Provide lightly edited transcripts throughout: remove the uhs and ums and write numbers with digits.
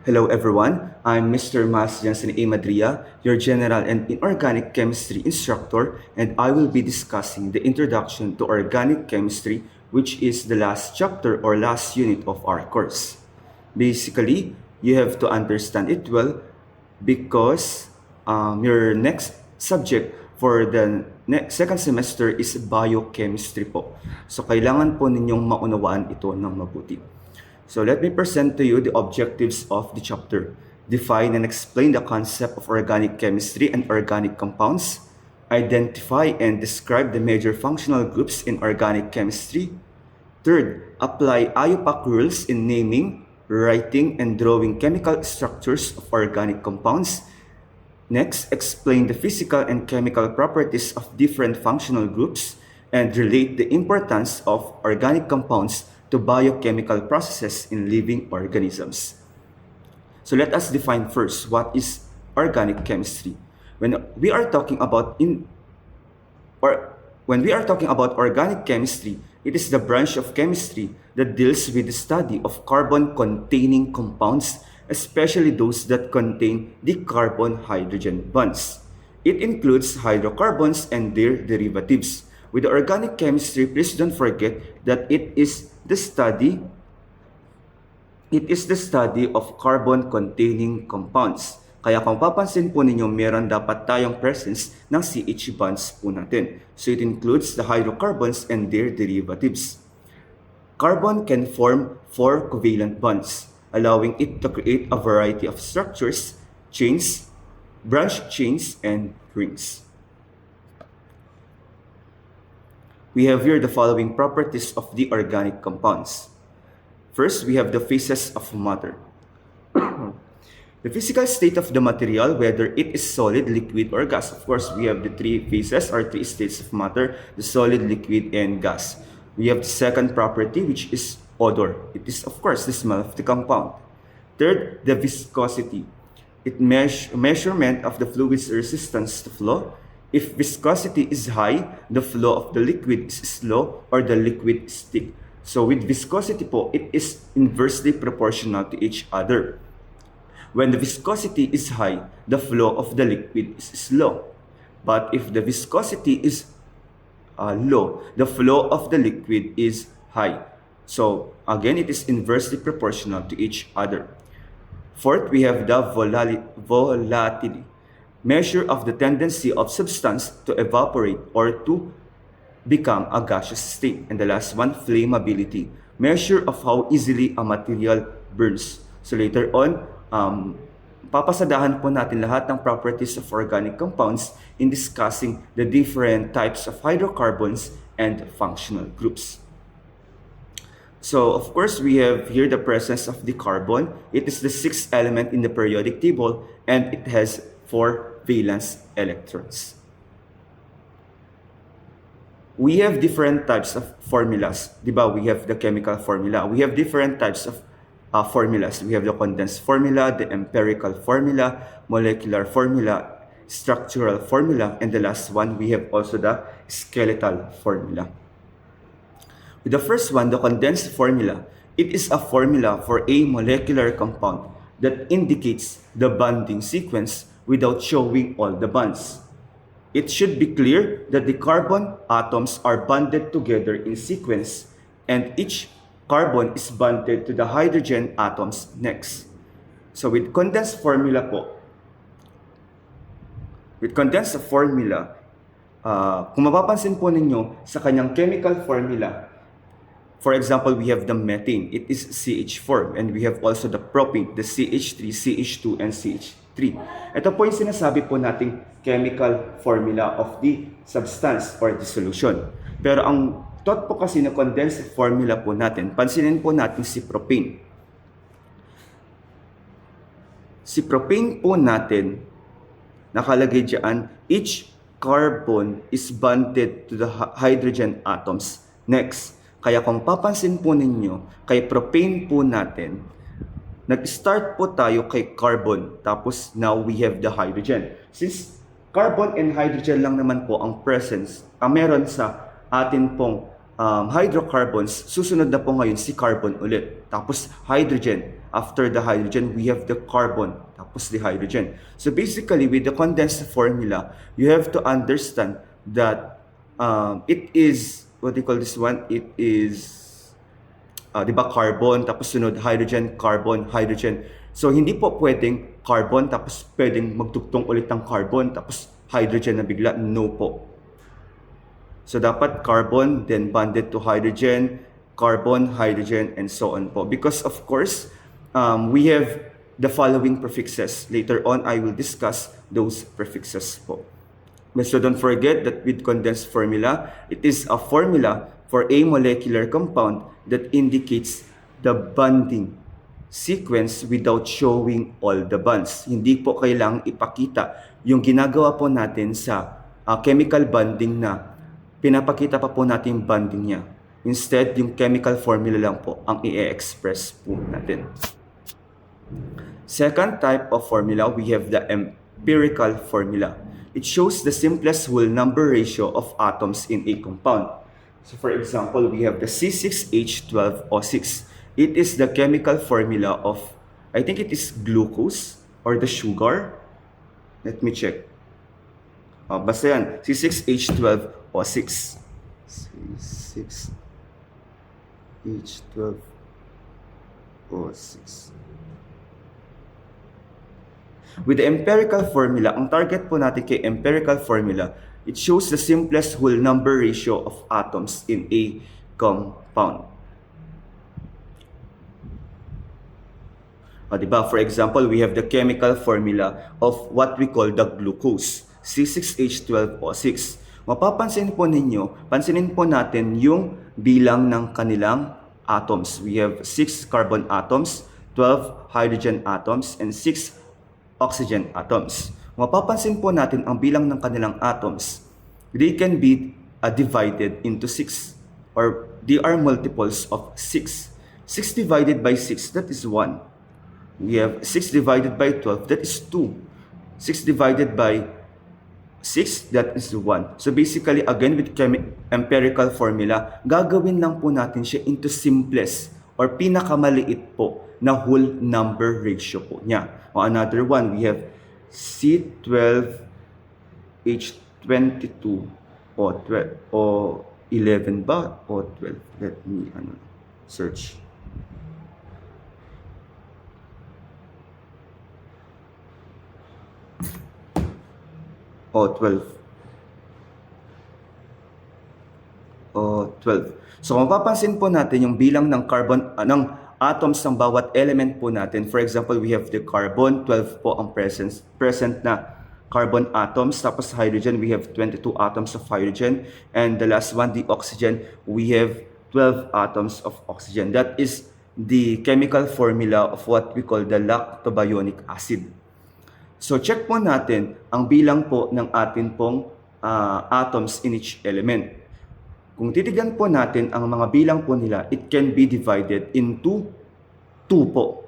Hello everyone, I'm Mr. Mas Jansen A. Madria, your General and Inorganic Chemistry instructor, and I will be discussing the introduction to organic chemistry, which is the last chapter or last unit of our course. Basically, you have to understand it well because your next subject for the second semester is biochemistry po. So kailangan po ninyong maunawaan ito ng mabuti. So let me present to you the objectives of the chapter. Define and explain the concept of organic chemistry and organic compounds. Identify and describe the major functional groups in organic chemistry. Third, apply IUPAC rules in naming, writing, and drawing chemical structures of organic compounds. Next, explain the physical and chemical properties of different functional groups and relate the importance of organic compounds to biochemical processes in living organisms. So let us define first what is organic chemistry. When we are talking about organic chemistry, it is the branch of chemistry that deals with the study of carbon-containing compounds, especially those that contain the carbon-hydrogen bonds. It includes hydrocarbons and their derivatives. With the organic chemistry, please don't forget that it is the study of carbon-containing compounds. Kaya kung papansin po ninyo, meron dapat tayong presence ng CH bonds po natin. So it includes the hydrocarbons and their derivatives. Carbon can form 4 covalent bonds, allowing it to create a variety of structures, chains, branch chains, and rings. We have here the following properties of the organic compounds. First, we have the phases of matter. The physical state of the material, whether it is solid, liquid, or gas. Of course, we have the 3 phases or 3 states of matter, the solid, liquid, and gas. We have the second property, which is odor. It is, of course, the smell of the compound. Third, the viscosity. It measurement of the fluid's resistance to flow. If viscosity is high, the flow of the liquid is slow or the liquid is thick. So with viscosity po, it is inversely proportional to each other. When the viscosity is high, the flow of the liquid is slow. But if the viscosity is low, the flow of the liquid is high. So again, it is inversely proportional to each other. Fourth, we have the volatility. Measure of the tendency of substance to evaporate or to become a gaseous state. And the last one, flammability. Measure of how easily a material burns. So later on, papasadahan po natin lahat ng properties of organic compounds in discussing the different types of hydrocarbons and functional groups. So, of course, we have here the presence of the carbon. It is the 6th element in the periodic table and it has 4 valence electrons. We have different types of formulas. Diba? We have the chemical formula. We have different types of formulas. We have the condensed formula, the empirical formula, molecular formula, structural formula, and the last one, we have also the skeletal formula. With the first one, the condensed formula, it is a formula for a molecular compound that indicates the bonding sequence without showing all the bonds. It should be clear that the carbon atoms are bonded together in sequence and each carbon is bonded to the hydrogen atoms next. So with condensed formula po, kung mapapansin po ninyo sa kanyang chemical formula, for example, we have the methane, it is CH4, and we have also the propane, the CH3, CH2, and CH3. Ito po yung sinasabi po nating chemical formula of the substance or the solution. Pero ang thought po kasi na condensed formula po natin, pansinin po natin si propane. Si propane po natin, nakalagay dyan, each carbon is bonded to the hydrogen atoms next. Kaya kung papansin po ninyo, kay propane po natin, nag-start po tayo kay carbon, tapos now we have the hydrogen. Since carbon and hydrogen lang naman po ang presence, ang meron sa atin pong hydrocarbons, susunod na po ngayon si carbon ulit. Tapos hydrogen. After the hydrogen, we have the carbon, tapos the hydrogen. So basically, with the condensed formula, you have to understand that it is, what do you call this one? It is, di ba, carbon, tapos sunod hydrogen, carbon, hydrogen. So hindi po pwedeng carbon, tapos pwedeng magtugtong ulit ng carbon, tapos hydrogen na bigla. No po. So dapat carbon, then bonded to hydrogen, carbon, hydrogen, and so on po. Because of course, we have the following prefixes. Later on, I will discuss those prefixes po. So don't forget that with condensed formula, it is a formula for a molecular compound that indicates the bonding sequence without showing all the bonds. Hindi po kailangang ipakita yung ginagawa po natin sa chemical bonding na pinapakita pa po natin yung bonding niya. Instead, yung chemical formula lang po ang i-express po natin. Second type of formula, we have the empirical formula. It shows the simplest whole number ratio of atoms in a compound. So for example, we have the C6H12O6. It is the chemical formula of, I think it is glucose or the sugar. Let me check. Basta yan, C6H12O6. C6H12O6. With the empirical formula, ang target po natin kay empirical formula, it shows the simplest whole number ratio of atoms in a compound. Diba? For example, we have the chemical formula of what we call the glucose, C6H12O6. Mapapansin po ninyo, pansinin po natin yung bilang ng kanilang atoms. We have 6 carbon atoms, 12 hydrogen atoms, and 6 oxygen atoms. Mapapansin po natin ang bilang ng kanilang atoms. They can be divided into 6, or they are multiples of 6. 6 divided by 6, that is 1. We have 6 divided by 12, that is 2. 6 divided by 6, that is 1. So basically, again, with empirical formula, gagawin lang po natin siya into simplest or pinakamaliit po na whole number ratio po niya. O another one, we have C12H22 o 11 ba o 12? Let me search. O 12. O 12. So mapapansin po natin yung bilang ng carbon ng atoms ng bawat element po natin. For example, we have the carbon, 12 po ang present na carbon atoms. Tapos hydrogen, we have 22 atoms of hydrogen. And the last one, the oxygen, we have 12 atoms of oxygen. That is the chemical formula of what we call the lactobionic acid. So check po natin ang bilang po ng atin pong atoms in each element. Kung titignan po natin ang mga bilang po nila, it can be divided into 2 po.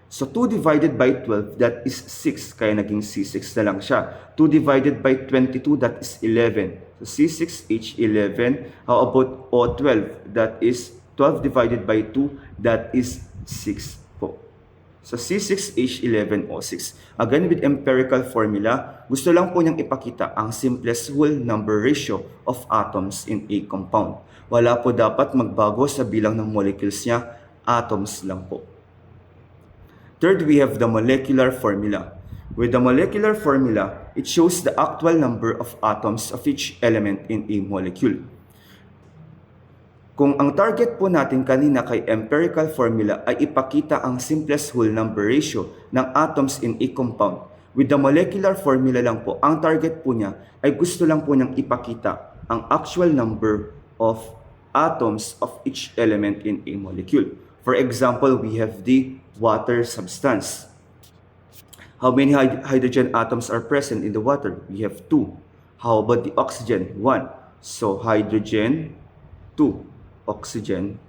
So 2 divided by 12, that is 6. Kaya naging C6 na lang siya. 2 divided by 22, that is 11. So C6H11. How about O12? That is 12 divided by 2, that is 6 po. So C6H11O6. Again, with empirical formula, gusto lang po niyang ipakita ang simplest whole number ratio of atoms in a compound. Wala po dapat magbago sa bilang ng molecules niya, atoms lang po. Third, we have the molecular formula. With the molecular formula, it shows the actual number of atoms of each element in a molecule. Kung ang target po natin kanina kay empirical formula ay ipakita ang simplest whole number ratio ng atoms in a compound, with the molecular formula lang po, ang target po niya ay gusto lang po niyang ipakita ang actual number of atoms of each element in a molecule. For example, we have the water substance. How many hydrogen atoms are present in the water? We have 2. How about the oxygen? 1. So hydrogen, 2. Oxygen,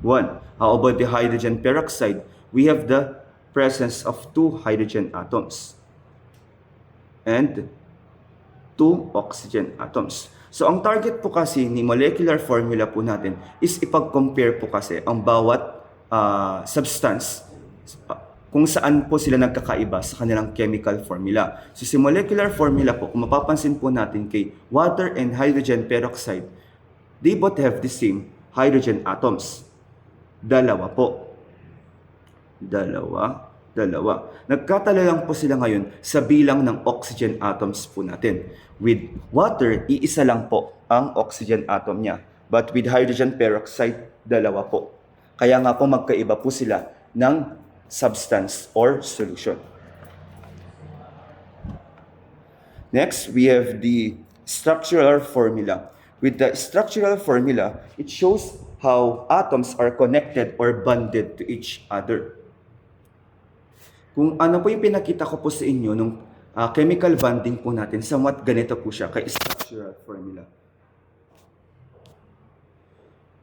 1. How about the hydrogen peroxide? We have the presence of 2 hydrogen atoms and 2 oxygen atoms. So ang target po kasi ni molecular formula po natin is ipag-compare po kasi ang bawat substance kung saan po sila nagkakaiba sa kanilang chemical formula. So si molecular formula po, kung mapapansin po natin kay water and hydrogen peroxide, they both have the same hydrogen atoms. Dalawa po. Dalawa. Nagkatalo lang po sila ngayon sa bilang ng oxygen atoms po natin. With water, iisa lang po ang oxygen atom niya. But with hydrogen peroxide, dalawa po. Kaya nga po magkaiba po sila ng substance or solution. Next, we have the structural formula. With the structural formula, it shows how atoms are connected or bonded to each other. Kung ano po yung pinakita ko po sa inyo nung chemical bonding po natin, somewhat ganito po siya kay structural formula.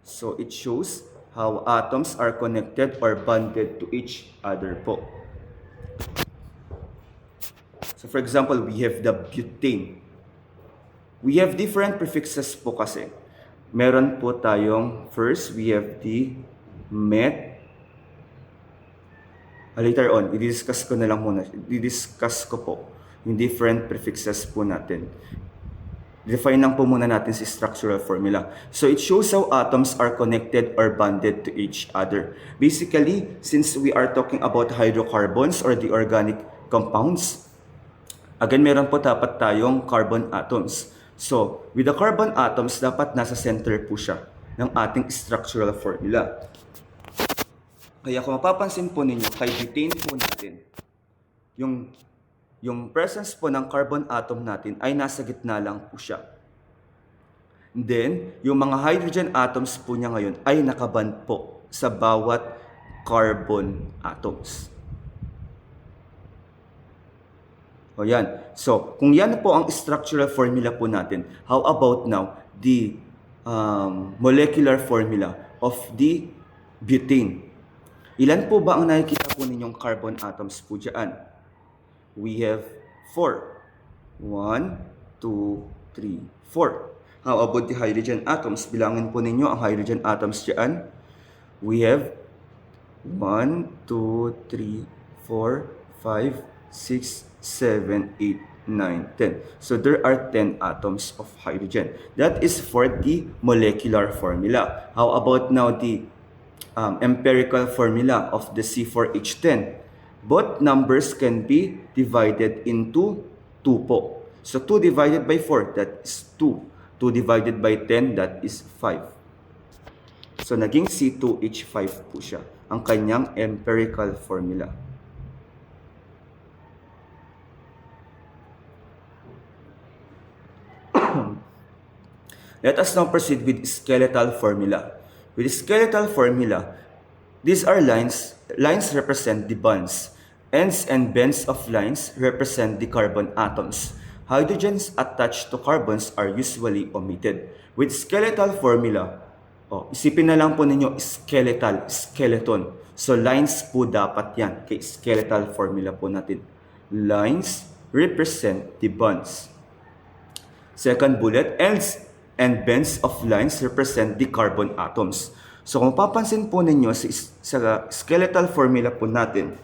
So it shows how atoms are connected or bonded to each other po. So for example, we have the butane. We have different prefixes po kasi. Meron po tayong, first, we have the met. Later on, i-discuss ko na lang muna. I-discuss ko po yung different prefixes po natin. Define lang po muna natin si structural formula. So it shows how atoms are connected or bonded to each other. Basically, since we are talking about hydrocarbons or the organic compounds, again, meron po dapat tayong carbon atoms. So, with the carbon atoms, dapat nasa center po siya ng ating structural formula. Kaya kung mapapansin po ninyo, kay butane po natin, yung presence po ng carbon atom natin ay nasa gitna lang po siya. Then, yung mga hydrogen atoms po niya ngayon ay nakaband po sa bawat carbon atoms. O yan. So, kung yan po ang structural formula po natin, how about now the molecular formula of the butane? Ilan po ba ang nakikita po ninyong carbon atoms po dyan? We have 4. 1, 2, 3, 4. How about the hydrogen atoms? Bilangin po ninyo ang hydrogen atoms dyan. We have 1, 2, 3, 4, 5, 6, 7, 8, 9, 10. So there are 10 atoms of hydrogen. That is for the molecular formula. How about now the empirical formula of the C4H10? Both numbers can be divided into 2 po. So 2 divided by 4, that is 2. 2 divided by 10, that is 5. So naging C2H5 po siya, ang kanyang empirical formula. Let us now proceed with skeletal formula. With skeletal formula, these are lines. Lines represent the bonds. Ends and bends of lines represent the carbon atoms. Hydrogens attached to carbons are usually omitted. With skeletal formula, isipin na lang po ninyo skeleton. So lines po dapat yan kay skeletal formula po natin. Lines represent the bonds. Second bullet, ends and bends of lines represent the carbon atoms. So kung mapapansin po ninyo sa skeletal formula po natin,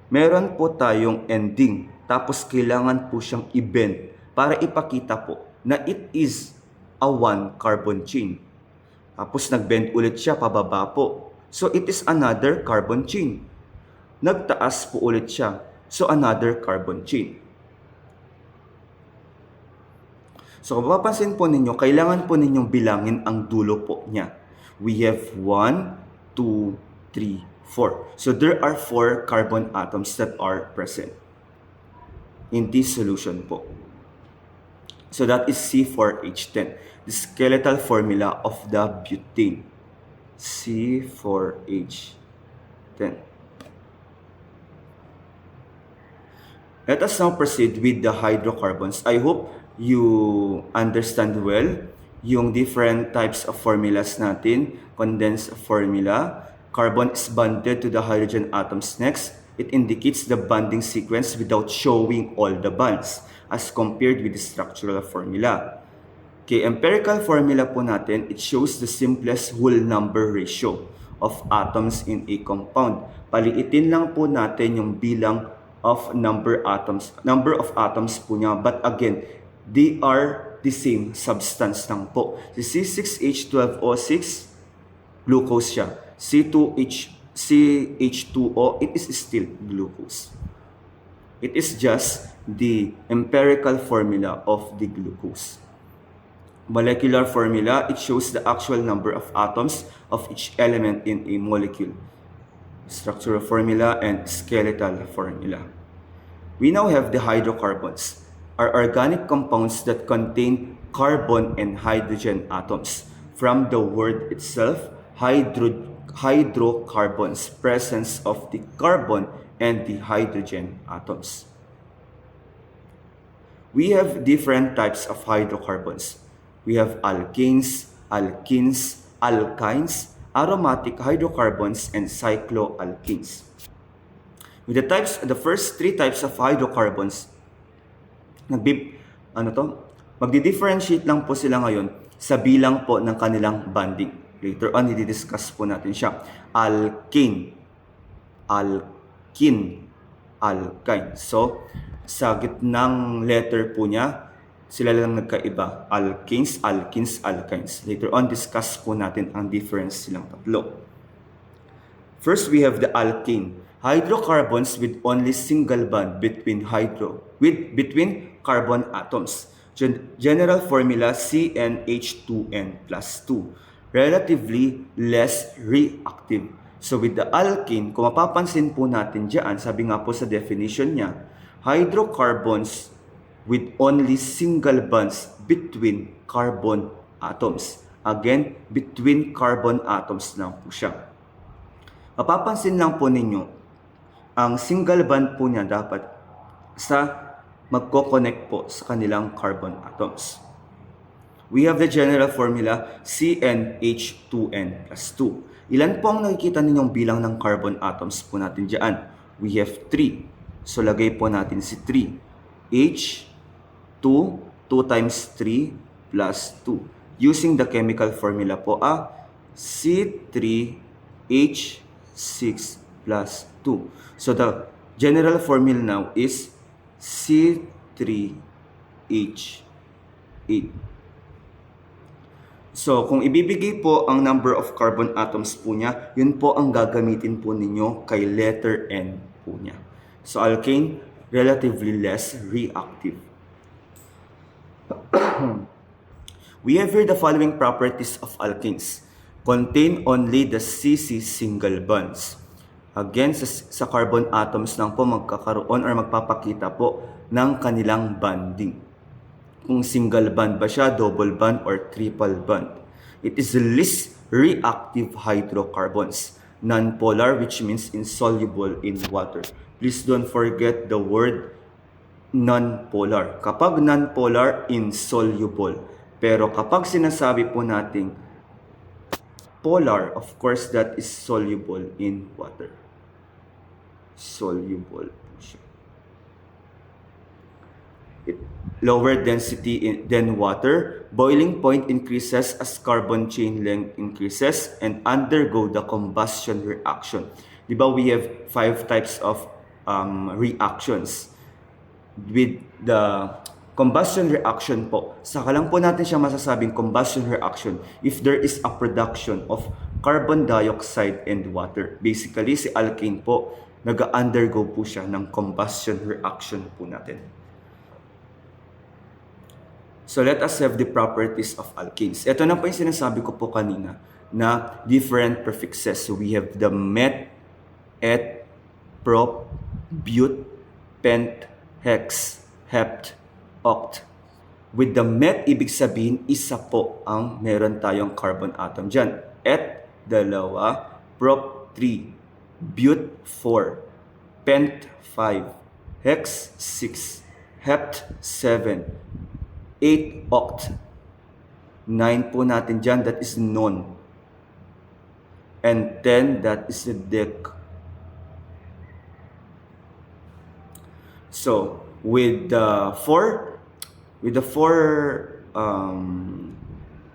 meron po tayong ending, tapos kailangan po siyang i-bend para ipakita po na it is a one carbon chain. Tapos nag-bend ulit siya pababa po. So it is another carbon chain. Nagtaas po ulit siya. So another carbon chain. So kung mapapansin po ninyo, kailangan po ninyong bilangin ang dulo po niya. We have 1, 2, 3, 4. So there are 4 carbon atoms that are present in this solution po. So that is C4H10, the skeletal formula of the butane. C4H10. Let us now proceed with the hydrocarbons. I hope you understand well yung different types of formulas natin. Condensed formula. Carbon is bonded to the hydrogen atoms next. It indicates the bonding sequence without showing all the bonds as compared with the structural formula. Okay, empirical formula po natin, it shows the simplest whole number ratio of atoms in a compound. Paliitin lang po natin yung bilang of number of atoms po niya. But again, they are the same substance lang po. Si C6H12O6, glucose siya. CH2O, it is still glucose. It is just the empirical formula of the glucose. Molecular formula, it shows the actual number of atoms of each element in a molecule. Structural formula and skeletal formula. We now have the hydrocarbons, are organic compounds that contain carbon and hydrogen atoms. From the word itself, hydrocarbons, presence of the carbon and the hydrogen atoms. We have different types of hydrocarbons. We have alkanes, alkenes, alkynes, aromatic hydrocarbons, and cycloalkanes. With the first three types of hydrocarbons, magdi-differentiate lang po sila ngayon sa bilang po ng kanilang bonding. Later on, i-discuss po natin siya. Alkane, alkene, alkyne. So, sa gitnang letter po niya, sila lang nagkaiba. Alkanes, alkenes, alkynes. Later on, discuss po natin ang difference silang tatlo. First, we have the alkane. Hydrocarbons with only single bond between carbon atoms. General formula CnH2n plus 2. Relatively less reactive. So with the alkane, kung mapapansin po natin dyan, sabi nga po sa definition niya, hydrocarbons with only single bonds between carbon atoms. Again, between carbon atoms lang po siya. Mapapansin lang po ninyo, ang single bond po niya dapat sa magko-connect po sa kanilang carbon atoms. We have the general formula CnH2n plus 2. Ilan po ang nakikita ninyong bilang ng carbon atoms po natin dyan? We have 3. So lagay po natin si 3. H2, 2 times 3 plus 2. Using the chemical formula po, C3H6 plus 2. So the general formula now is C3H8. So kung ibibigay po ang number of carbon atoms po niya, yun po ang gagamitin po ninyo kay letter N po niya. So alkane, relatively less reactive. We have here the following properties of alkanes. Contain only the CC single bonds. Again, sa carbon atoms lang po magkakaroon or magpapakita po ng kanilang bonding. Kung single bond ba siya, double bond, or triple bond. It is the least reactive hydrocarbons. Non-polar, which means insoluble in water. Please don't forget the word non-polar. Kapag non-polar, insoluble. Pero kapag sinasabi po nating polar, of course, that is soluble in water. Soluble po siya. Lower density than water. Boiling point increases as carbon chain length increases and undergo the combustion reaction. Diba we have 5 types of reactions. With the combustion reaction po, saka lang po natin siya masasabing combustion reaction if there is a production of carbon dioxide and water. Basically, si alkane po, nag-undergo po siya ng combustion reaction po natin. So let us have the properties of alkanes. Ito na po yung sinasabi ko po kanina na different prefixes. So we have the met, et, prop, but, pent, hex, hept, oct. With the met, ibig sabihin, isa po ang meron tayong carbon atom dyan. Et, 2, prop, 3, but, 4, pent, 5, hex, 6, hept, 7, 8 oct. 9 po natin dyan, that is non. And 10, that is the dec. So, with the four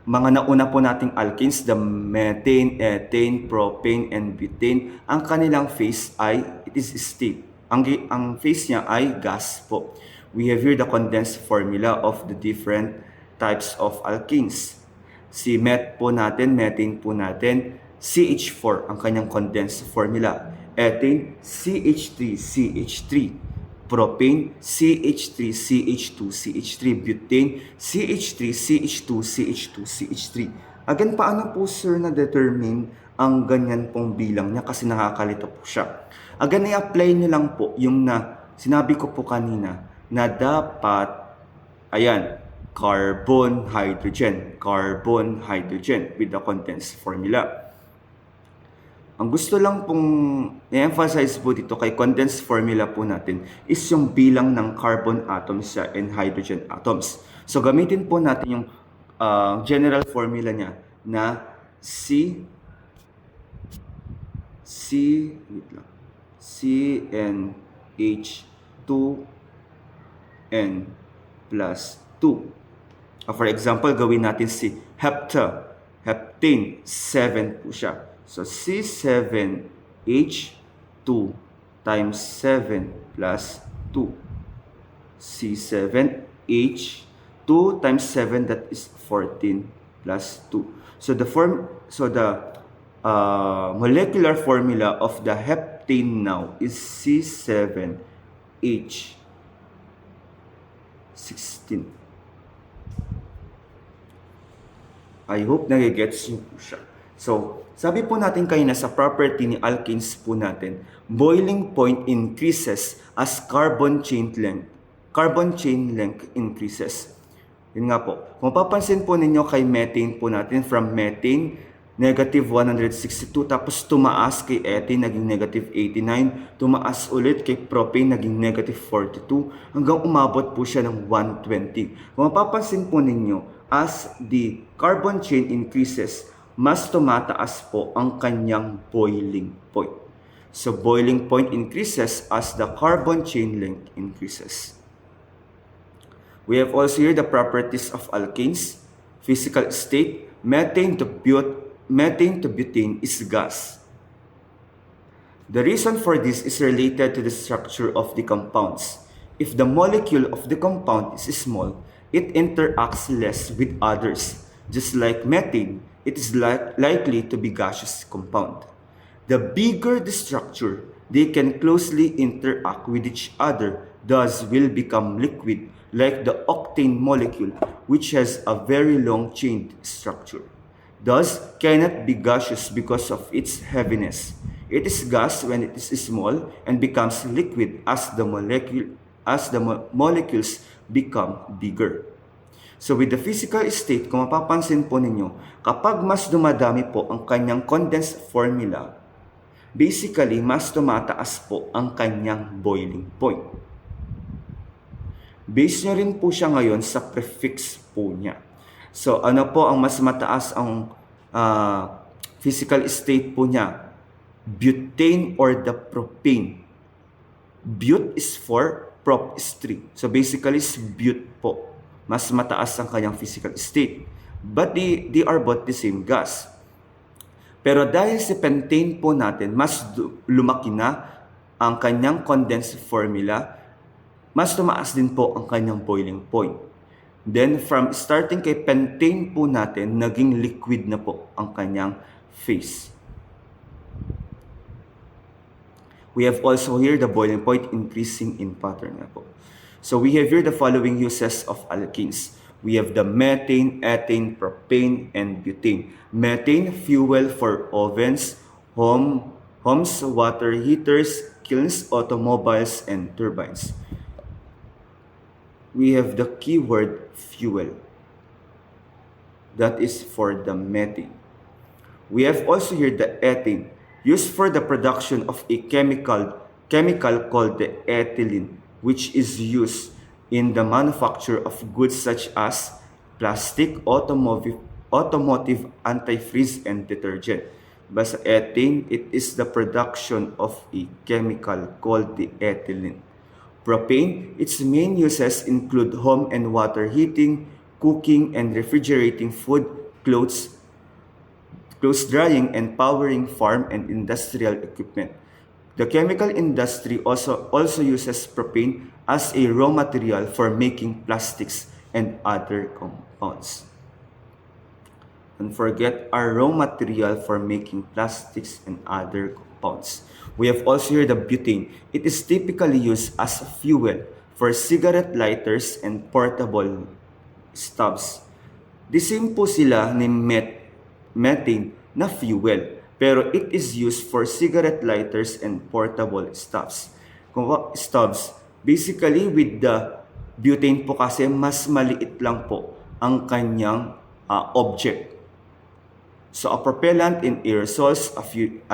mga nauna po nating alkenes, the methane, ethane, propane, and butane, ang kanilang phase ay, it is state. Ang phase niya ay gas po. We have here the condensed formula of the different types of alkenes. Si methane po natin, CH4 ang kanyang condensed formula. Ethane, CH3, propane, CH3, butane, CH3, Again, paano po sir na-determine ang ganyan pong bilang niya kasi nakakalito po siya? Again, i-apply niyo lang po yung sinabi ko po kanina na dapat, ayan, carbon, hydrogen with the condensed formula. Ang gusto lang pong i-emphasize po dito kay condensed formula po natin is yung bilang ng carbon atoms and hydrogen atoms. So gamitin po natin yung general formula niya na CnH2n plus 2. For example, gawin natin si heptane, 7 po siya. So C7H2 times 7 plus 2. C7H2 times 7, that is 14 plus 2. So the molecular formula of the heptane now is C7H16. I hope nagigets niyo po siya. So, sabi po natin kanina sa property ni alkenes po natin, boiling point increases as carbon chain length increases. Yun nga po. Kung papansin po ninyo kay methane po natin, from methane, negative 162, tapos tumaas kay ethane, naging negative 89, tumaas ulit kay propane, naging negative 42, hanggang umabot po siya ng 120. Kung mapapansin po ninyo, as the carbon chain increases, mas tumataas po ang kanyang boiling point. So, boiling point increases as the carbon chain length increases. We have also here the properties of alkanes. Physical state, methane to butane is gas. The reason for this is related to the structure of the compounds. If the molecule of the compound is small, it interacts less with others. Just like methane, it is likely to be gaseous compound. The bigger the structure, they can closely interact with each other, thus will become liquid, like the octane molecule, which has a very long chain structure. Thus, cannot be gaseous because of its heaviness. It is gas when it is small and becomes liquid as the molecules become bigger. So with the physical state, kung mapapansin po ninyo, kapag mas dumadami po ang kanyang condensed formula, basically, mas tumataas po ang kanyang boiling point. Base nyo rin po siya ngayon sa prefix po niya. So ano po ang mas mataas ang physical state po niya? Butane or the propane? But is 4, prop is 3. So basically, is but po. Mas mataas ang kanyang physical state. But they are both the same gas. Pero dahil si pentane po natin, mas lumaki na ang kanyang condensed formula, mas tumaas din po ang kanyang boiling point. Then from starting kay pentane po natin, naging liquid na po ang kanyang phase. We have also here the boiling point increasing in pattern na po. So we have here the following uses of alkenes. We have the methane, ethane, propane, and butane. Methane, fuel for ovens, homes, water heaters, kilns, automobiles, and turbines. We have the keyword fuel. That is for the methane. We have also here the ethane, used for the production of a chemical called the ethylene, which is used in the manufacture of goods such as plastic, automotive, antifreeze, and detergent. Basta ethane, it is the production of a chemical called the ethylene. Propane, its main uses include home and water heating, cooking and refrigerating food, clothes, clothes drying, and powering farm and industrial equipment. The chemical industry also uses propane as a raw material for making plastics and other compounds. Don't forget our raw material for making plastics and other compounds. We have also here the butane. It is typically used as fuel for cigarette lighters and portable stubs. The same po sila ni methane na fuel, pero it is used for cigarette lighters and portable stubs. Stubs, basically with the butane po kasi mas maliit lang po ang kanyang object. So a propellant in aerosols, a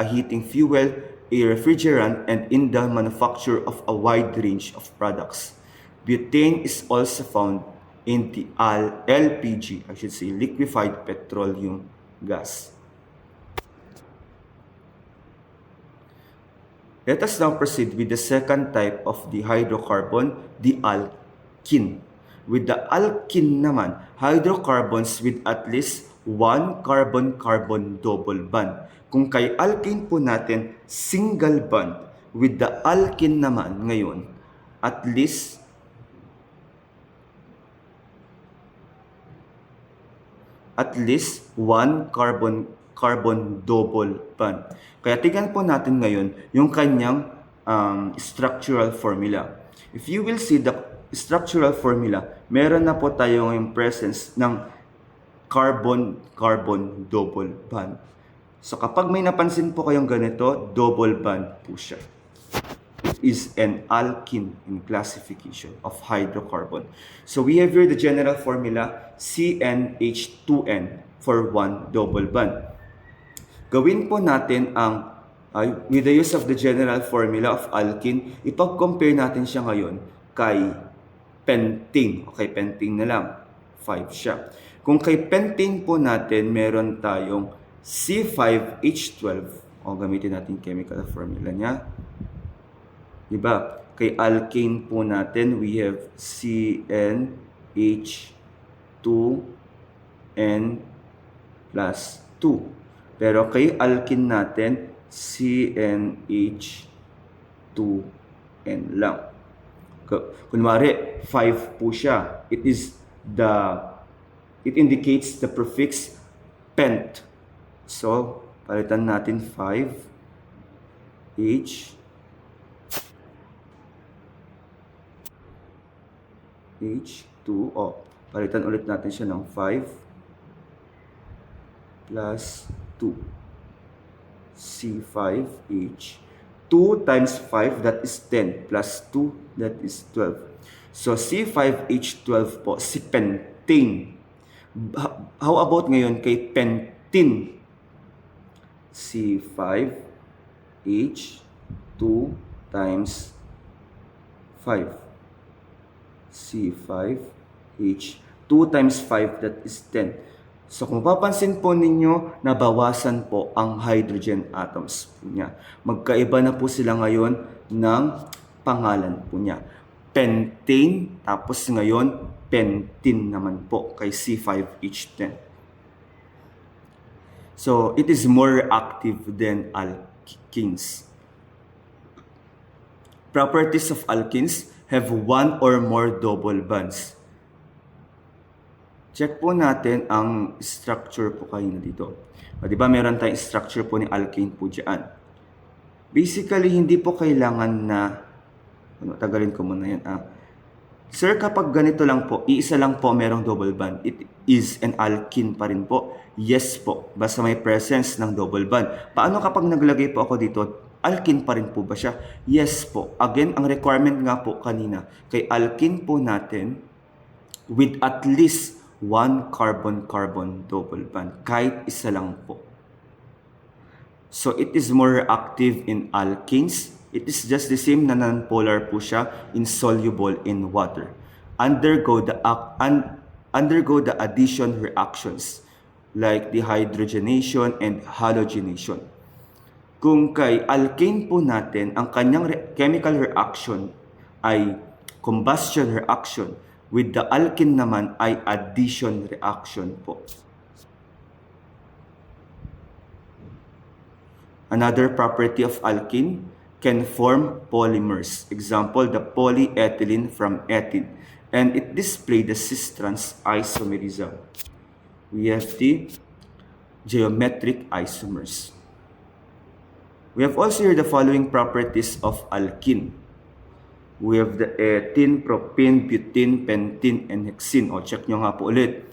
heating fuel, a refrigerant, and in the manufacture of a wide range of products. Butane is also found in the LPG, I should say liquefied petroleum gas. Let us now proceed with the second type of the hydrocarbon, the alkene. With the alkene naman, hydrocarbons with at least one carbon-carbon double bond. Kung kay alkene po natin, single bond. With the alkene naman ngayon, at least one carbon double bond. Kaya tingnan po natin ngayon yung kanyang structural formula. If you will see the structural formula, meron na po tayo yung presence ng carbon-carbon double bond. So kapag may napansin po kayong ganito, double bond po siya. It is an alkene in classification of hydrocarbon. So we have here the general formula CnH2n for one double bond. Gawin po natin ang with the use of the general formula of alkene, ipag-compare natin siya ngayon kay pentane. Okay, pentane na lang. 5 siya. Kung kay pentane po natin, meron tayong C5H12. O, gamitin natin chemical formula niya. Diba? Kay alkane po natin, we have CnH2n plus 2. Pero kay alkene natin, CnH2n lang. Kunwari, 5 po siya. It indicates the prefix pent. So, palitan natin 5H2O. Palitan ulit natin siya ng 5 plus 2. C5H. 2 times 5, that is 10. Plus 2, that is 12. So, C5H12 po, si pentane. How about ngayon kay pentene? C5H2 times 5. C5H2 times 5, that is 10. So kung papansin po ninyo, nabawasan po ang hydrogen atoms po niya. Magkaiba na po sila ngayon ng pangalan po niya. Pentane, tapos ngayon, pentene naman po kay C5H10. So it is more active than alkenes. Properties of alkenes have one or more double bonds. Check po natin ang structure po kayo na dito. O, diba meron tayong structure po ni alkane po dyan. Basically, hindi po kailangan na, tagalin ko muna yan. Sir, kapag ganito lang po, iisa lang po merong double bond. It is an alkene pa rin po. Yes po, basta may presence ng double bond. Paano kapag naglagay po ako dito, alkene pa rin po ba siya? Yes po. Again, ang requirement nga po kanina, kay alkene po natin, with at least one carbon-carbon double bond. Kahit isa lang po. So, it is more active in alkenes. It is just the same na non-polar po siya, insoluble in water. Undergo the addition reactions like dehydrogenation and halogenation. Kung kay alkane po natin, ang kanyang chemical reaction ay combustion reaction. With the alkene naman ay addition reaction po. Another property of alkene can form polymers. Example, the polyethylene from ethene. And it displays the cis-trans isomerism. We have the geometric isomers. We have also here the following properties of alkene. We have the ethene, propene, butene, pentene, and hexene. O, check nyo nga po ulit.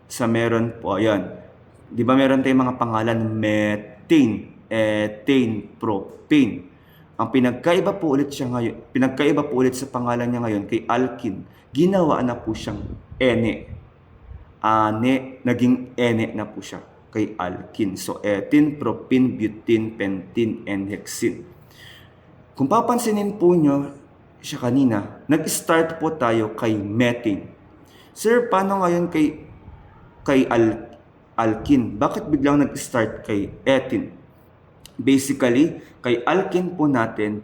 Sa meron po, ayan. Di ba meron tayong mga pangalan? Methane, ethane, propane. Ang pinagkaiba po ulit sa pangalan niya ngayon kay alkene, ginawa na po siyang ene. Naging ene na po siya kay alkene. So, ethene, propene, butene, pentene, and hexene. Kung papansinin po nyo siya kanina, nag-start po tayo kay methane. Sir, paano ngayon kay alkene? Bakit biglang nag-start kay ethene? Basically, kay alkene po natin,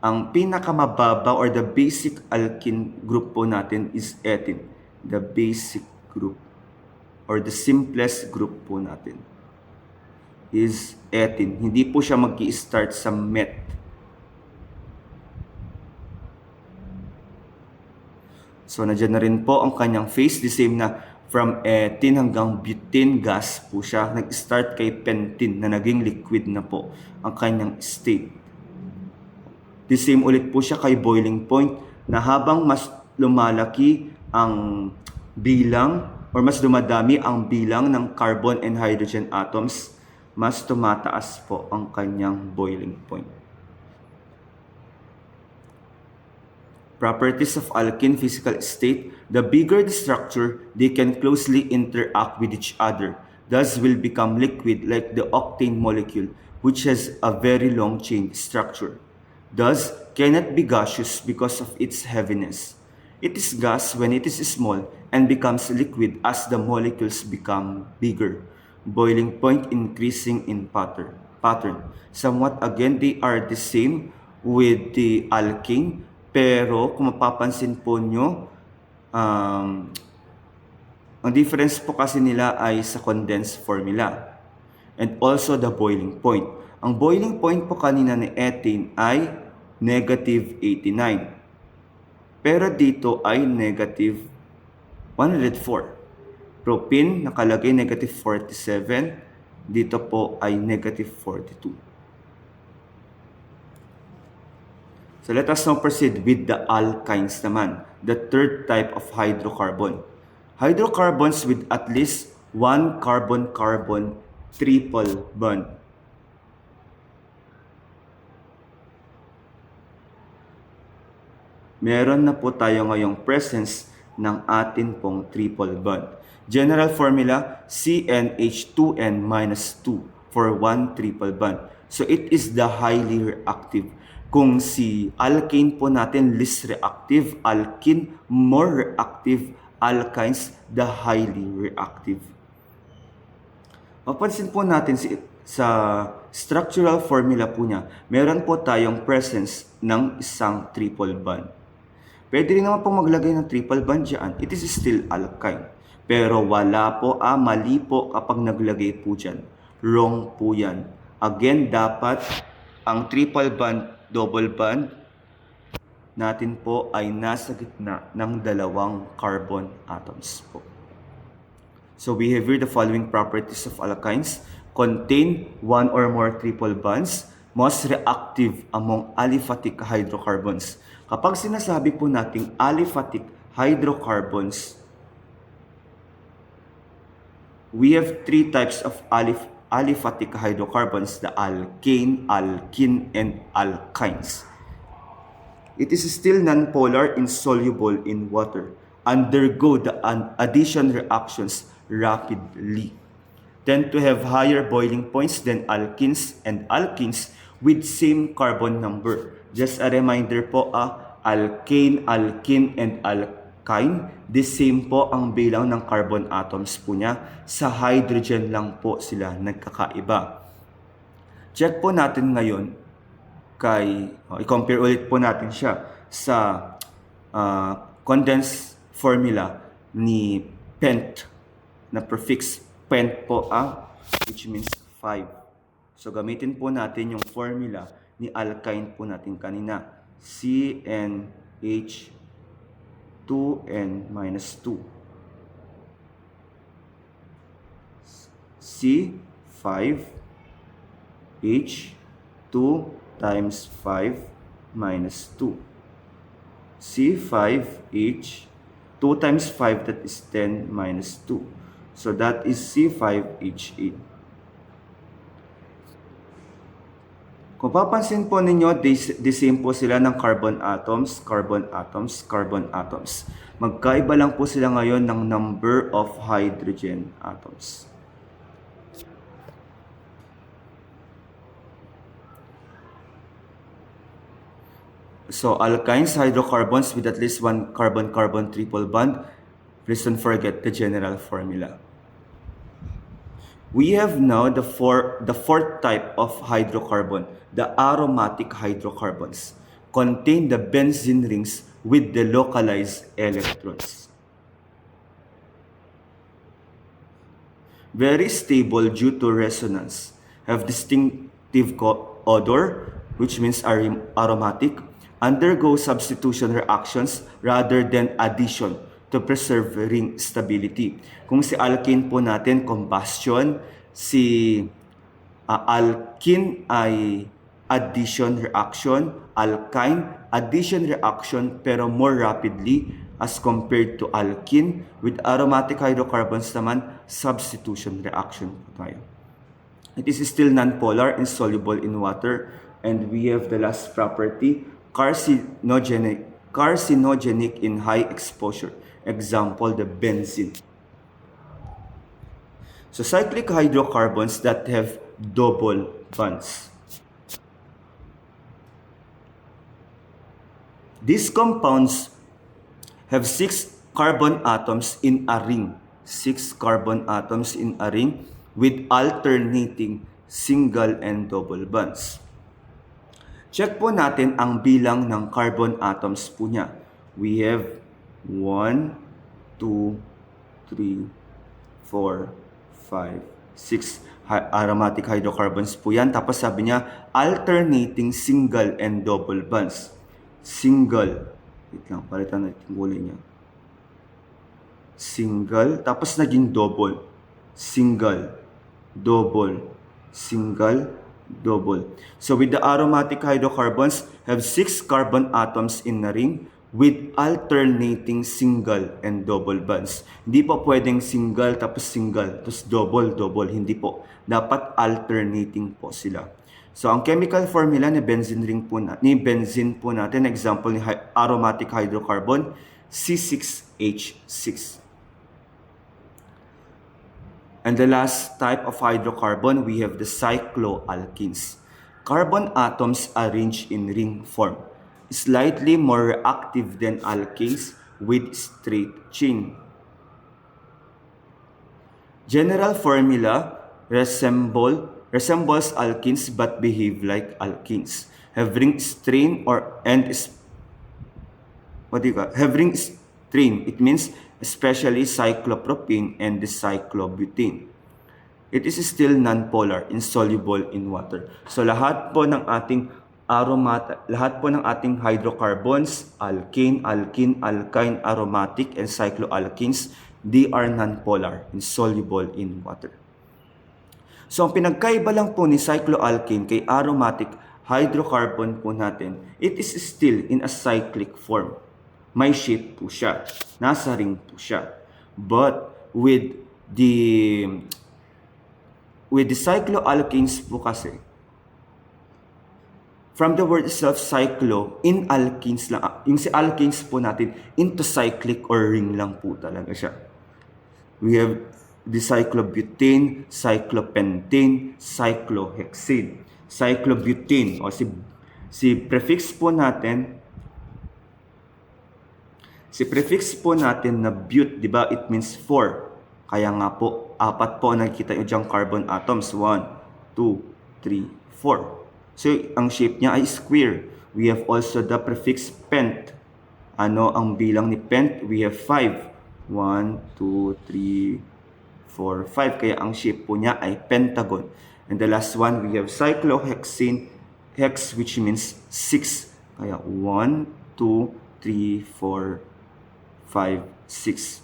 ang pinakamababa or the basic alkene group po natin is ethene. The basic group or the simplest group po natin is ethene. Hindi po siya mag-i-start sa met. So, nandiyan na rin po ang kanyang phase. The same na from ethene hanggang butane gas po siya. Nag-start kay pentene na naging liquid na po ang kanyang state. The same ulit po siya kay boiling point na habang mas lumalaki ang bilang or mas dumadami ang bilang ng carbon and hydrogen atoms, mas tumataas po ang kanyang boiling point. Properties of alkene physical state: the bigger the structure, they can closely interact with each other, thus will become liquid like the octane molecule, which has a very long chain structure. Thus, cannot be gaseous because of its heaviness. It is gas when it is small and becomes liquid as the molecules become bigger. Boiling point increasing in pattern. Somewhat again, they are the same with the alkene. Pero kung mapapansin po nyo, ang difference po kasi nila ay sa condensed formula. And also the boiling point. Ang boiling point po kanina ni ethane ay negative 89. Pero dito ay negative 104. Propene nakalagay negative 47. Dito po ay negative 42. So let us now proceed with the alkynes naman, the third type of hydrocarbon. Hydrocarbons with at least one carbon-carbon triple bond. Meron na po tayo ngayong presence ng atin pong triple bond. General formula, CnH2n-2 for one triple bond. So it is the highly reactive. Kung si alkane po natin least reactive, alkene more reactive, alkynes the highly reactive. Mapansin po natin sa structural formula po niya, meron po tayong presence ng isang triple bond. Pwede rin naman pong maglagay ng triple bond dyan. It is still alkyne. Pero wala po, mali po kapag naglagay po dyan. Wrong po yan. Again, dapat ang triple bond, double bond natin po ay nasa gitna ng dalawang carbon atoms po. So we have here the following properties of alkynes. Contain one or more triple bonds. Most reactive among aliphatic hydrocarbons. Kapag sinasabi po nating aliphatic hydrocarbons, we have three types of aliphatic hydrocarbons: the alkane, alkene, and alkynes. It is still nonpolar, insoluble in water. Undergo the addition reactions rapidly. Tend to have higher boiling points than alkenes and alkenes with same carbon number. Just a reminder po, alkane, alkene, and alkyne, the same po ang bilang ng carbon atoms po niya. Sa hydrogen lang po sila nagkakaiba. Check po natin ngayon i-compare ulit po natin siya sa condensed formula ni Pent na prefix Pent po, which means 5. So, gamitin po natin yung formula ni alkyne po natin kanina. CnH2n-2. C5H2 times 5 minus 2. C5H 2 times 5, that is 10 minus 2. So that is C5H8. Kung papansin po ninyo, the same po sila ng carbon atoms, carbon atoms, carbon atoms. Magkaiba lang po sila ngayon ng number of hydrogen atoms. So, alkynes, hydrocarbons with at least one carbon-carbon triple bond. Please don't forget the general formula. We have now the fourth type of hydrocarbon, the aromatic hydrocarbons, contain the benzene rings with the localized electrons. Very stable due to resonance, have distinctive odor, which means are aromatic, undergo substitution reactions rather than addition to preserve ring stability. Kung si alkene po natin, combustion, si alkene ay addition reaction, alkyne, addition reaction pero more rapidly as compared to alkene. With aromatic hydrocarbons naman, substitution reaction po tayo. It is still nonpolar, insoluble in water, and we have the last property, carcinogenic in high exposure. Example, the benzene. So cyclic hydrocarbons that have double bonds. These compounds have 6 carbon atoms in a ring. 6 carbon atoms in a ring with alternating single and double bonds. Check po natin ang bilang ng carbon atoms po niya. We have 1, 2, 3, 4, 5, 6 aromatic hydrocarbons po yan. Tapos sabi niya, alternating single and double bonds. Single. Wait lang, palitan natin kulay niya. Single, tapos naging double. Single, double, single, double. So with the aromatic hydrocarbons, have 6 carbon atoms in a ring with alternating single and double bonds. Hindi po pwedeng single tapos single tapos double, double. Hindi po. Dapat alternating po sila. So ang chemical formula ni benzene po natin, example ni aromatic hydrocarbon, C6H6. And the last type of hydrocarbon, we have the cycloalkenes. Carbon atoms arranged in ring form, slightly more reactive than alkanes with straight chain. General formula, resembles alkenes but behave like alkenes. Have ring strain have ring strain. It means especially cyclopropane and the cyclobutane. It is still nonpolar, insoluble in water. So lahat po ng ating hydrocarbons, alkane, alkene, alkyne, aromatic, and cycloalkenes, they are nonpolar, insoluble in water. So ang pinagkaiba lang po ni cycloalkane kay aromatic hydrocarbon po natin, it is still in a cyclic form. May shape po siya. Nasa ring po siya. But with the cycloalkenes po kasi, from the word itself, cyclo, in alkenes lang, yung si alkenes po natin, into cyclic or ring lang po talaga siya. We have the cyclobutane, cyclopentane, cyclohexane. Cyclobutane, o si prefix po natin, na but, di ba? It means 4. Kaya nga po, 4 po nakikita nyo diyang carbon atoms. 1, 2, 3, 4. So, ang shape niya ay square. We have also the prefix pent. Ano ang bilang ni pent? We have 5. 1, 2, 3, 4, 5. Kaya ang shape po niya ay pentagon. And the last one, we have cyclohexane, hex, which means 6. Kaya 1, 2, 3, 4, 5, 6.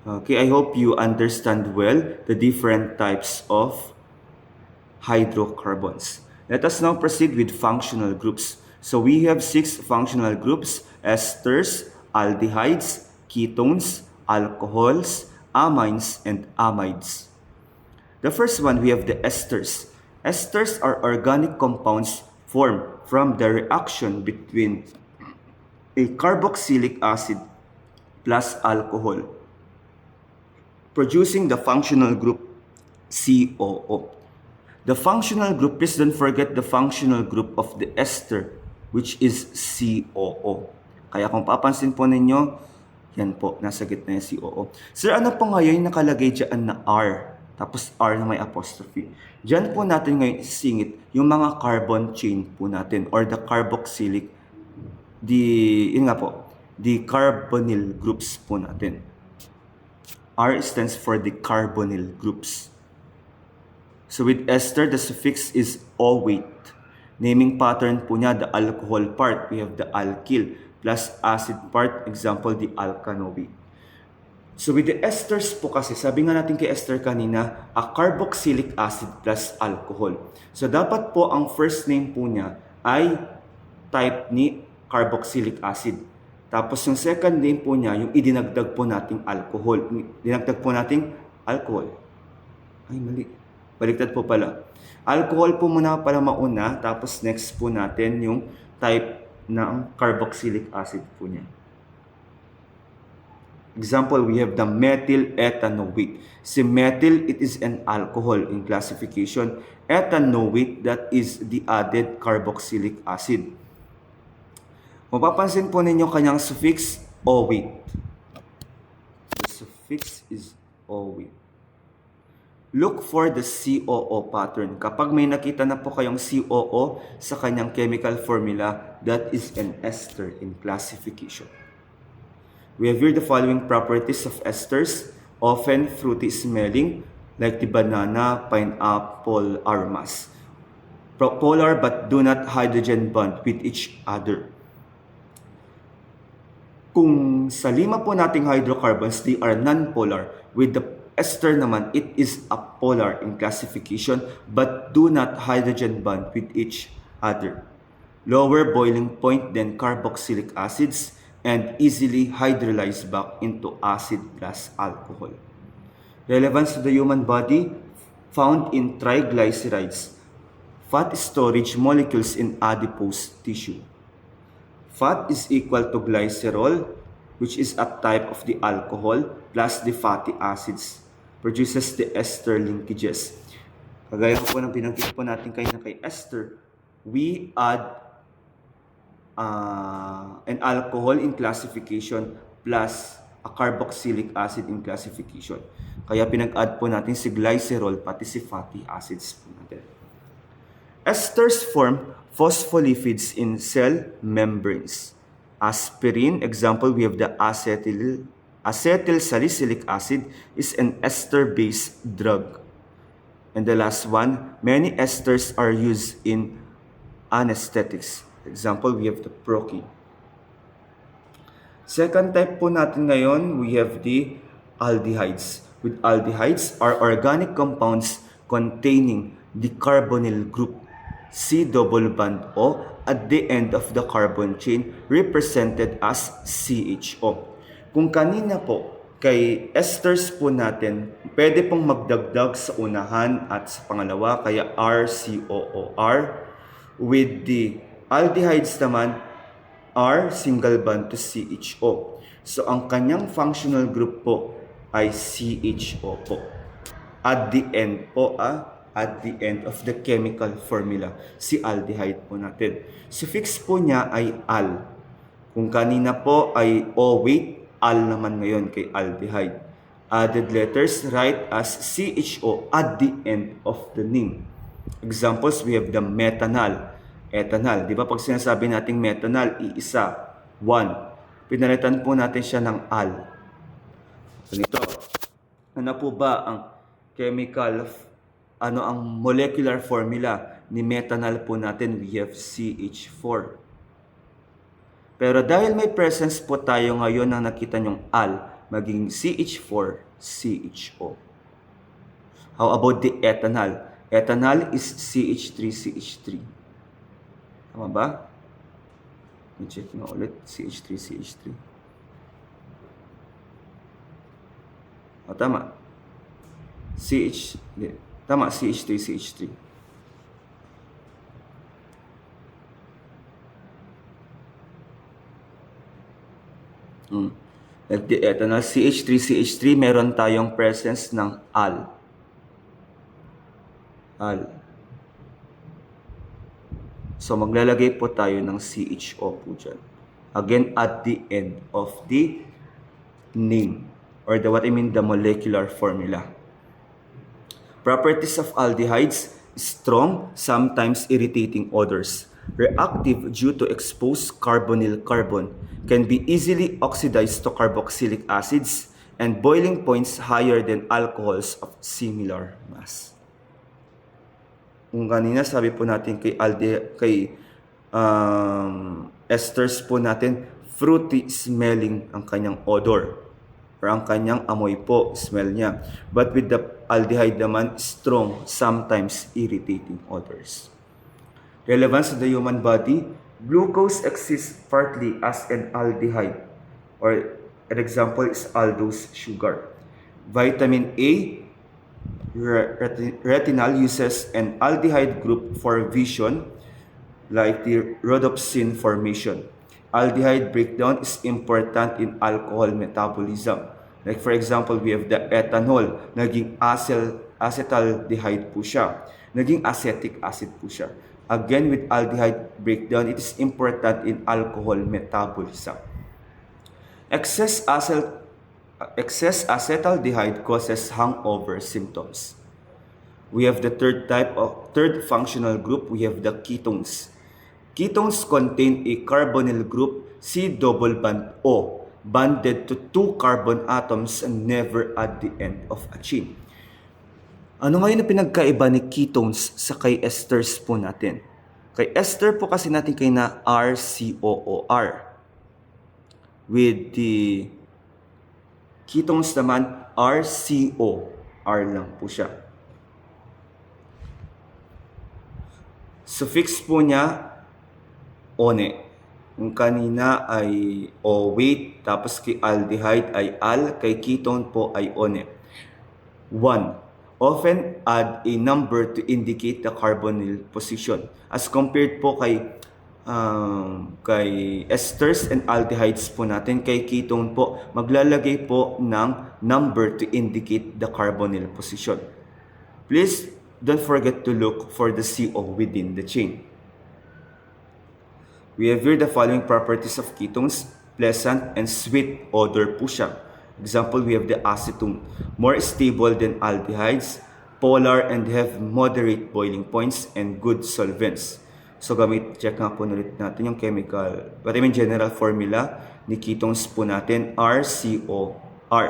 Okay, I hope you understand well the different types of hydrocarbons. Let us now proceed with functional groups. So we have 6 functional groups: esters, aldehydes, ketones, alcohols, amines, and amides. The first one, we have the esters. Esters are organic compounds formed from the reaction between a carboxylic acid plus alcohol, producing the functional group COO. The functional group, please don't forget the functional group of the ester, which is COO. Kaya kung papansin po ninyo, yan po, nasa gitna yung COO. Sir, ano po ngayon nakalagay dyan na R? Tapos R na may apostrophe. Diyan po natin ngayon isingit yung mga carbon chain po natin, or the carboxylic, yun nga po, the carbonyl groups po natin. R stands for the carbonyl groups. So with ester, the suffix is O-weight. Naming pattern po niya, the alcohol part, we have the alkyl, plus acid part, example, the alkanoate. So with the esters po kasi, sabi nga natin kay ester kanina, a carboxylic acid plus alcohol. So dapat po ang first name po niya ay type ni carboxylic acid. Tapos yung second name po niya, yung idinagdag po nating alcohol. Dinagdag po nating alcohol. Ay, mali. Baliktad po pala. Alcohol po muna pala mauna, tapos next po natin yung type ng carboxylic acid po niya. Example, we have the methyl ethanoate. Si methyl, it is an alcohol in classification. Ethanoate, that is the added carboxylic acid. Mapapansin po ninyo kanyang suffix, O-weight. The suffix is O-weight. Look for the COO pattern. Kapag may nakita na po kayong COO sa kanyang chemical formula, that is an ester in classification. We have here the following properties of esters, often fruity smelling, like the banana, pineapple aromas. Polar but do not hydrogen bond with each other. Kung sa 5 po nating hydrocarbons, they are non-polar. With the ester naman, it is a polar in classification but do not hydrogen bond with each other. Lower boiling point than carboxylic acids and easily hydrolyze back into acid plus alcohol. Relevance to the human body, found in triglycerides, fat storage molecules in adipose tissue. Fat is equal to glycerol, which is a type of the alcohol, plus the fatty acids, produces the ester linkages. Kagaya po ng binanggit po natin kay ester, we add an alcohol in classification plus a carboxylic acid in classification. Kaya pinag-add po natin si glycerol pati si fatty acids po natin. Esters form phospholipids in cell membranes. Aspirin, example, we have the acetyl salicylic acid is an ester-based drug. And the last one, many esters are used in anesthetics. Example, we have the procaine. Second type po natin ngayon, we have the aldehydes. With aldehydes are organic compounds containing the carbonyl group C double bond O at the end of the carbon chain represented as CHO. Kung kanina po, kay esters po natin, pwede pong magdagdag sa unahan at sa pangalawa, kaya RCOOR. With the aldehydes naman, R single bond to CHO. So ang kanyang functional group po ay CHO po. At the end po, at the end of the chemical formula, si aldehyde po natin. Suffix po niya ay al. Kung kanina po ay O-weight, al naman ngayon kay aldehyde. Added letters, write as CHO at the end of the name. Examples, we have the methanol, ethanol. Di ba pag sinasabi nating methanol, iisa, one. Pinalitan po natin siya ng al. Ganito. Ano po ba ang ano ang molecular formula ni methanol po natin? We have CH4. Pero dahil may presence po tayo ngayon na nakita nyong al, maging CH4, CHO. How about the ethanol? Ethanol is CH3, CH3. Tama ba? I-check nga ulit. CH3, CH3. O, tama. Tama, CH3, CH3. Like the ethanol, CH3, CH3, meron tayong presence ng al. So, maglalagay po tayo ng CHO po dyan. Again, at the end of the name, or the molecular formula. Properties of aldehydes: strong, sometimes irritating odors. Reactive due to exposed carbonyl carbon. Can be easily oxidized to carboxylic acids, and boiling points higher than alcohols of similar mass. Kung kanina sabi po natin kay esters po natin, fruity smelling ang kanyang odor or ang kanyang amoy po, smell niya. But with the aldehyde naman, strong, sometimes irritating odors. Relevance to the human body: glucose exists partly as an aldehyde, or an example is aldose sugar. Vitamin A, retinal, uses an aldehyde group for vision, like the rhodopsin formation. Aldehyde breakdown is important in alcohol metabolism. Like for example, we have the ethanol, naging acetaldehyde po siya. Naging acetic acid po siya. Again, with aldehyde breakdown, it is important in alcohol metabolism. Excess acetaldehyde causes hangover symptoms. We have the third functional group. We have the ketones. Ketones contain a carbonyl group, C double bond O, bonded to 2 carbon atoms and never at the end of a chain. Ano ngayon ang pinagkaiba ni ketones sa kay esters po natin? Kay ester po kasi natin kay na RCOOR. With the ketones naman, RCOR lang po siya. Suffix po niya, one. Yung kanina ay O-weight, tapos kay aldehyde ay al, kay ketone po ay one. 1. Often add a number to indicate the carbonyl position. As compared po kay esters and aldehydes po natin, kay ketone po, maglalagay po ng number to indicate the carbonyl position. Please don't forget to look for the CO within the chain. We have here the following properties of ketones: pleasant and sweet odor po siya. Example, we have the acetone, more stable than aldehydes, polar and have moderate boiling points and good solvents. So check nga po ulit natin yung general formula ni ketones po natin, RCOR.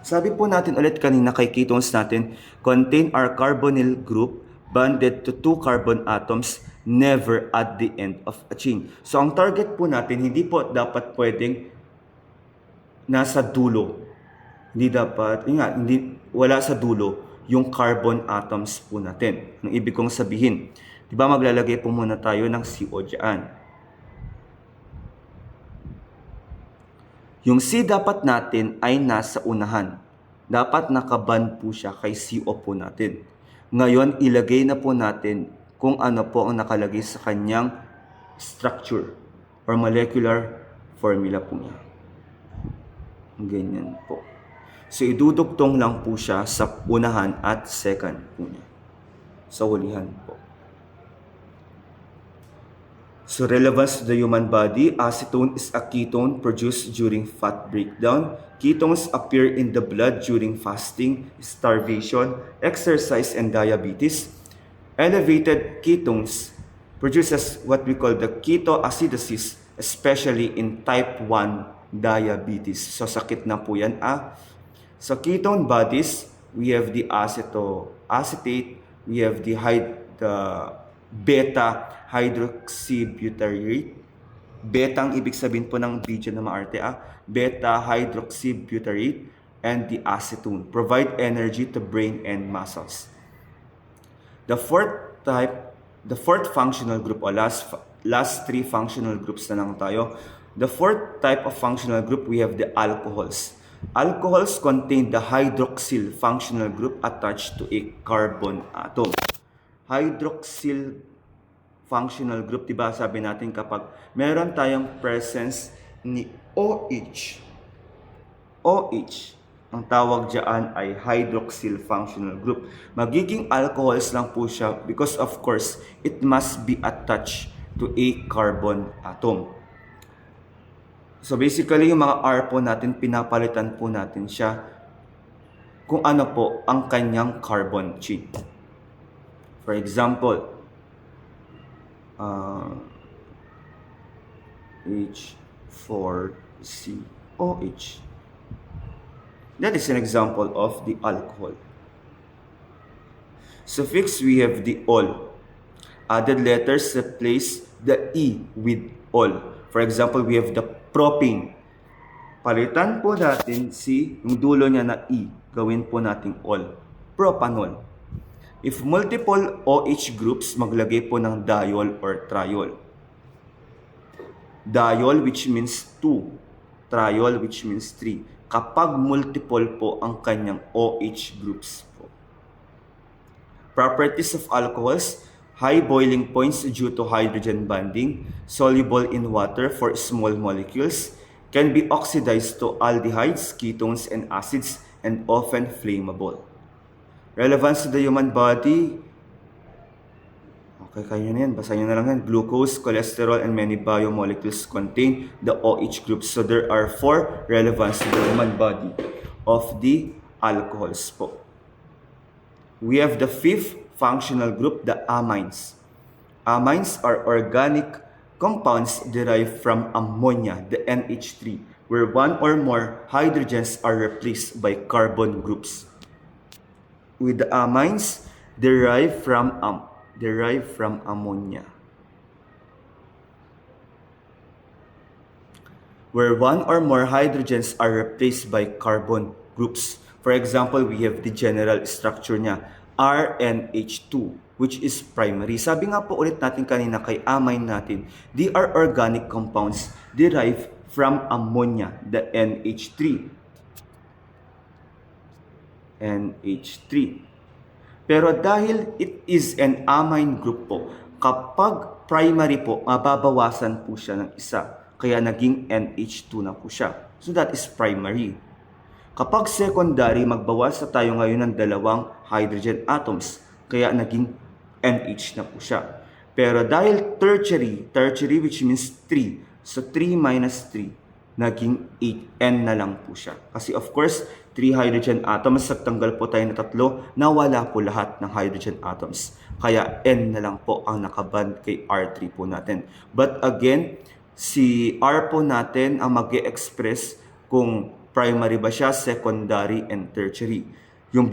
Sabi po natin ulit kanina kay ketones natin, contain our carbonyl group bonded to 2 carbon atoms, never at the end of a chain. So ang target po natin, hindi po dapat pwedeng nasa dulo. Wala sa dulo yung carbon atoms po natin. Ang ibig kong sabihin, di ba maglalagay po muna tayo ng CO dyan. Yung C dapat natin ay nasa unahan. Dapat nakaband po siya kay CO po natin. Ngayon, ilagay na po natin kung ano po ang nakalagay sa kanyang structure or molecular formula po niya. Ganyan po. So, idudugtong lang po siya sa unahan at second po niya. Sa hulihan po. So, relevance to the human body: acetone is a ketone produced during fat breakdown. Ketones appear in the blood during fasting, starvation, exercise, and diabetes. Elevated ketones produces what we call the ketoacidosis, especially in type 1 diabetes. So sakit na po yan. Sa ketone bodies, we have the acetoacetate, we have the beta hydroxybutyrate. Beta ang ibig sabihin po ng video na maarte, beta hydroxybutyrate and the acetone provide energy to brain and muscles. The fourth functional group, o last three functional groups na lang tayo. The fourth type of functional group, we have the alcohols. Alcohols contain the hydroxyl functional group attached to a carbon atom. Hydroxyl functional group, diba sabi natin kapag meron tayong presence ni OH, ang tawag dyan ay hydroxyl functional group. Magiging alcohols lang po siya because of course, it must be attached to a carbon atom. So basically, yung mga R po natin, pinapalitan po natin siya kung ano po ang kanyang carbon chain. For example, H4COH. That is an example of the alcohol. Suffix, we have the ol. Added letters replace the E with ol. For example, we have the propane. Palitan po natin yung dulo niya na E. Gawin po natin ol. Propanol. If multiple OH groups, maglagay po ng diol or triol. Diol which means 2. Triol which means 3. Kapag multiple po ang kanyang OH groups po. Properties of alcohols: high boiling points due to hydrogen bonding, soluble in water for small molecules, can be oxidized to aldehydes, ketones, and acids, and often flammable. Relevance to the human body. Okay, kaya na yan. Basahin nyo na lang yan. Glucose, cholesterol, and many biomolecules contain the OH groups. So there are 4 relevance to the human body of the alcohols po. We have the 5th functional group, the amines. Amines are organic compounds derived from ammonia, the NH3, where one or more hydrogens are replaced by carbon groups. With the amines derived from ammonia, where one or more hydrogens are replaced by carbon groups. For example, we have the general structure niya, RNH2, which is primary. Sabi nga po ulit natin kanina kay amine natin, they are organic compounds derived from ammonia, the NH3. Pero dahil it is an amine group po, kapag primary po, mababawasan po siya ng isa. Kaya naging NH2 na po siya. So that is primary. Kapag secondary, magbawas na tayo ngayon ng 2 hydrogen atoms. Kaya naging NH na po siya. Pero dahil tertiary which means 3. So 3 minus 3, naging 8N na lang po siya. Kasi of course, 3 hydrogen atoms, nagtanggal po tayo na 3, nawala po lahat ng hydrogen atoms. Kaya N na lang po ang nakaband kay R3 po natin. But again, si R po natin ang mag-e-express kung primary ba siya, secondary, and tertiary. Yung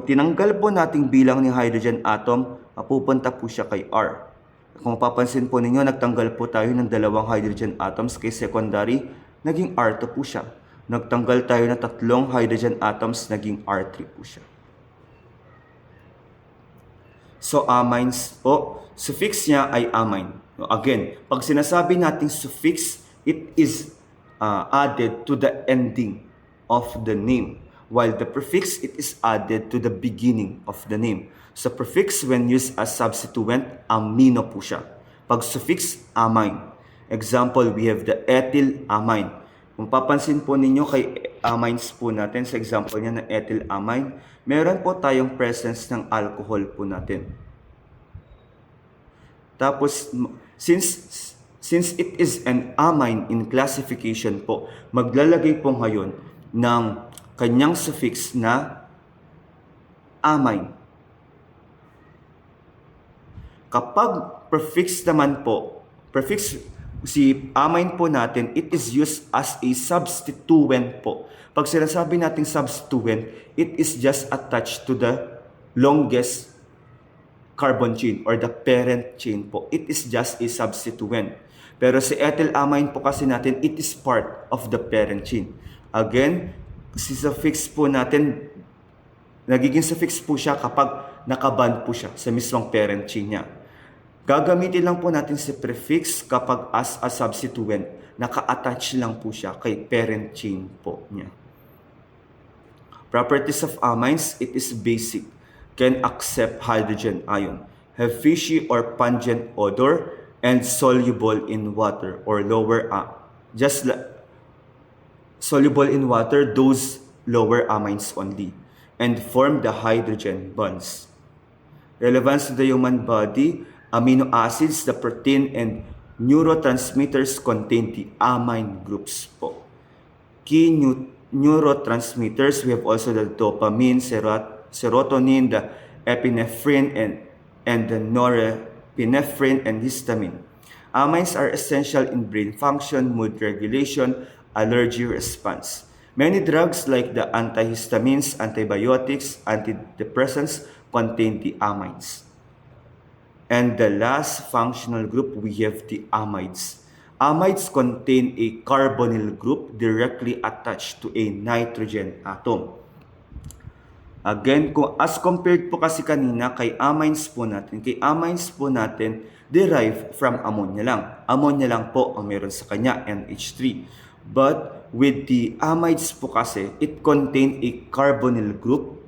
tinanggal po nating bilang ni hydrogen atom, mapupunta po siya kay R. Kung mapapansin po ninyo, nagtanggal po tayo ng 2 hydrogen atoms kay secondary, naging R2 po siya. Nagtanggal tayo ng 3 hydrogen atoms, naging R3 po siya. So, amines po, suffix niya ay amine. Again, pag sinasabi natin suffix, it is added to the ending of the name. While the prefix, it is added to the beginning of the name. So, prefix when used as substituent, amino po siya. Pag suffix, amine. Example, we have the ethylamine. Kung papansin po ninyo kay amines po natin, sa example niya ng ethylamine, meron po tayong presence ng alcohol po natin. Tapos, since it is an amine in classification po, maglalagay po ngayon ng kanyang suffix na amine. Kapag prefix naman po, prefix Si amine po natin, it is used as a substituent po. Pag sinasabi natin substituent, it is just attached to the longest carbon chain or the parent chain po. It is just a substituent. Pero si ethylamine po kasi natin, it is part of the parent chain. Again, si suffix po natin, nagiging suffix po siya kapag nakaband po siya sa mismong parent chain niya. Gagamitin lang po natin si prefix kapag as a substituent, naka-attach lang po siya kay parent chain po niya. Properties of amines, it is basic, can accept hydrogen ion, have fishy or pungent odor, and soluble in water or lower, soluble in water, those lower amines only, and form the hydrogen bonds. Relevance to the human body, amino acids, the protein, and neurotransmitters contain the amine groups po. Key neurotransmitters, we have also the dopamine, serotonin, the epinephrine, and the norepinephrine and histamine. Amines are essential in brain function, mood regulation, allergy response. Many drugs like the antihistamines, antibiotics, antidepressants contain the amines. And the last functional group, we have the amides. Amides contain a carbonyl group directly attached to a nitrogen atom. Again, as compared po kasi kanina kay amines po natin, derived from ammonia lang. Ammonia lang po ang meron sa kanya, NH3. But with the amides po kasi, it contain a carbonyl group.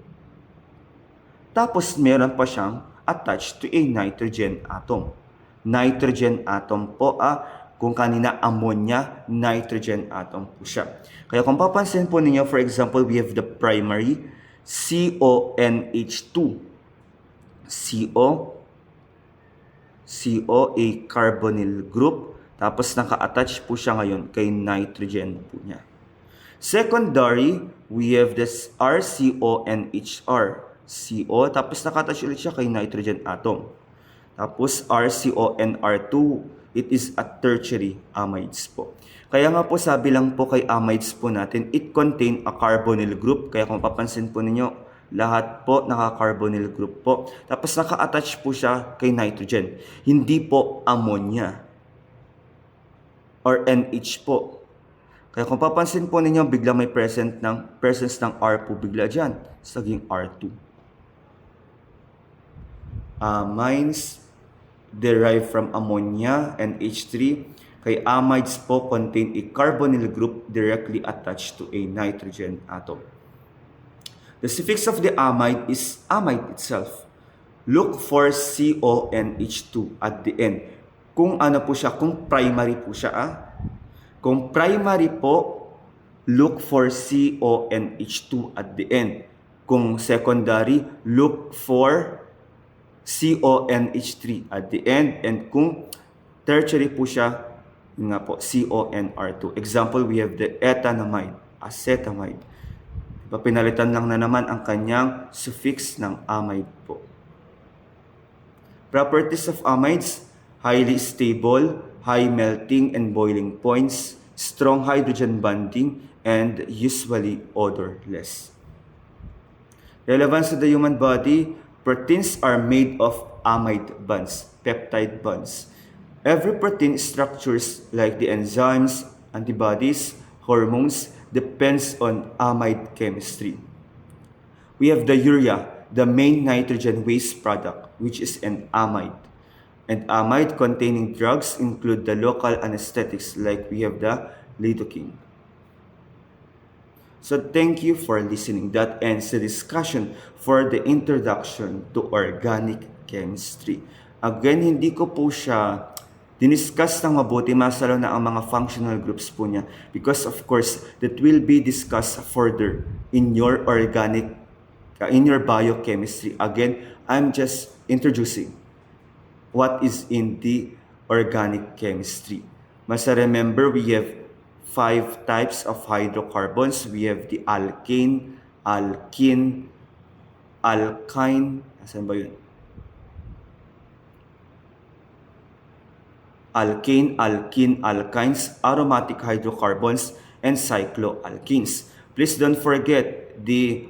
Tapos meron pa siyang attached to a nitrogen atom. Nitrogen atom po kung kanina ammonia, nitrogen atom po siya. Kaya kung papansin po ninyo, for example, we have the primary CONH2. CO, a carbonyl group. Tapos naka-attach po siya ngayon kay nitrogen po niya. Secondary, we have this RCONHR. CO, tapos naka-attach ulit siya kay nitrogen atom. Tapos RCONR2, it is a tertiary amides po. Kaya nga po sabi lang po kay amides po natin, it contain a carbonyl group. Kaya kung papansin po ninyo, lahat po naka-carbonyl group po. Tapos naka-attach po siya kay nitrogen. Hindi po ammonia or NH po. Kaya kung papansin po ninyo, bigla may presence ng R po bigla dyan. Saging R2. Amines derived from ammonia and H3. Kay amides po contain a carbonyl group directly attached to a nitrogen atom. The suffix of the amide is amide itself. Look for CONH2 at the end. Kung ano po siya, kung primary po siya. Kung primary po, look for CONH2 at the end. Kung secondary, look for CONH3 at the end. And kung tertiary po siya, yun nga po, CONR2. Example, we have the ethanamide, acetamide. Pinalitan lang na naman ang kanyang suffix ng amide po. Properties of amides, highly stable, high melting and boiling points, strong hydrogen bonding, and usually odorless. Relevance to the human body, proteins are made of amide bonds, peptide bonds. Every protein structures like the enzymes, antibodies, hormones depends on amide chemistry. We have the urea, the main nitrogen waste product, which is an amide. And amide containing drugs include the local anesthetics like we have the lidocaine. So thank you for listening. That ends the discussion for the introduction to organic chemistry. Again, hindi ko po siya diniscuss ng mabuti, masalo na ang mga functional groups po niya because of course that will be discussed further in your in your biochemistry. Again, I'm just introducing what is in the organic chemistry. Must remember, we have 5 types of hydrocarbons. We have the alkane, alkene, alkyne, asan ba yun? alkane, alkene, alkynes, aromatic hydrocarbons, and cycloalkenes. Please don't forget the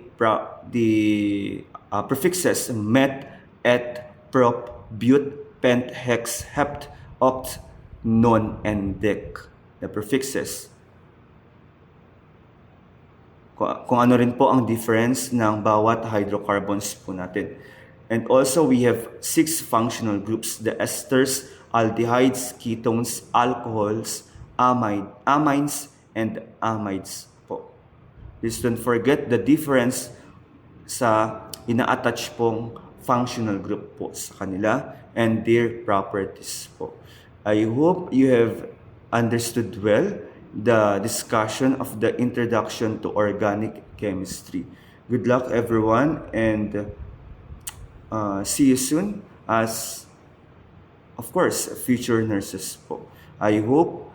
prefixes met, et, prop, but, pent, hex, hept, oct, non, and dec. The prefixes. Kung ano rin po ang difference ng bawat hydrocarbons po natin. And also, we have 6 functional groups: the esters, aldehydes, ketones, alcohols, amines, and amides po. Please don't forget the difference sa ina-attach pong functional group po sa kanila and their properties po. I hope you have understood well the discussion of the introduction to organic chemistry. Good luck everyone, and see you soon as, of course, future nurses po. I hope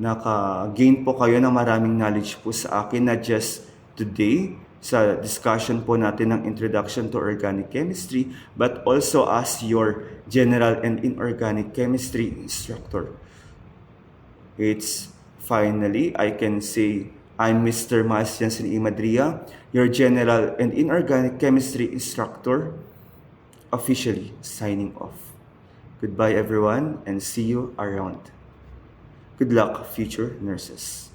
naka-gain po kayo ng maraming knowledge po sa akin, not just today sa discussion po natin ng introduction to organic chemistry, but also as your general and inorganic chemistry instructor. Finally, I can say I'm Mr. Mas Jansen Imadria, your general and inorganic chemistry instructor, officially signing off. Goodbye everyone, and see you around. Good luck, future nurses.